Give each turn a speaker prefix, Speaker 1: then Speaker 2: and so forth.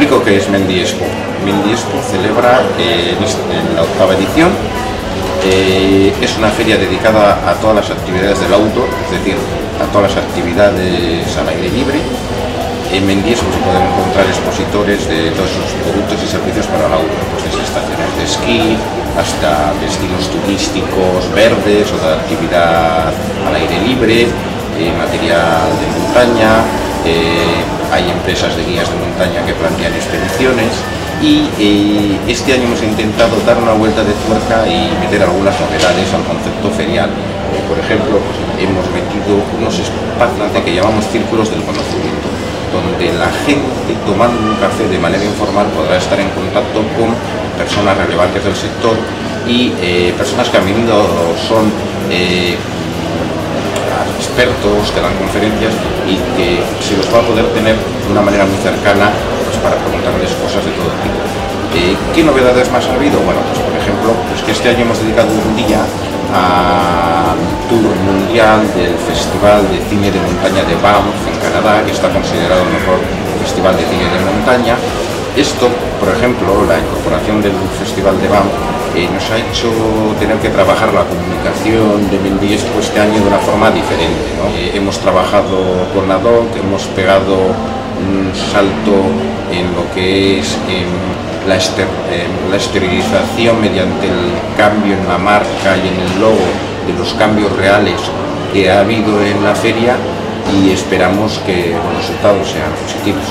Speaker 1: explico qué es Mendy Expo. Mendy Expo celebra en la 8ª edición. Es una feria dedicada a todas las actividades del outdoor, es decir, a todas las actividades al aire libre. En Mendy Expo se pueden encontrar expositores de todos los productos y servicios para el outdoor, pues desde estaciones de esquí hasta destinos turísticos verdes o de actividad al aire libre, material de montaña. Hay empresas de guías de montaña que plantean expediciones y este año hemos intentado dar una vuelta de tuerca y meter algunas novedades al concepto ferial. Por ejemplo, hemos metido unos espacios que llamamos círculos del conocimiento, donde la gente tomando un café de manera informal podrá estar en contacto con personas relevantes del sector y personas que a menudo son expertos que dan conferencias y que se los va a poder tener de una manera muy cercana, pues, para preguntarles cosas de todo tipo. ¿Qué novedades más ha habido? Bueno, pues por ejemplo, pues que este año hemos dedicado un día al tour mundial del Festival de Cine de Montaña de Banff en Canadá, que está considerado el mejor festival de cine de montaña. Esto, por ejemplo, la incorporación del Festival de Banff nos ha hecho tener que trabajar la comunicación de Mendy Expo este año de una forma diferente, ¿no? Hemos trabajado con la DOC, hemos pegado un salto en lo que es la exteriorización mediante el cambio en la marca y en el logo de los cambios reales que ha habido en la feria y esperamos que los resultados sean positivos.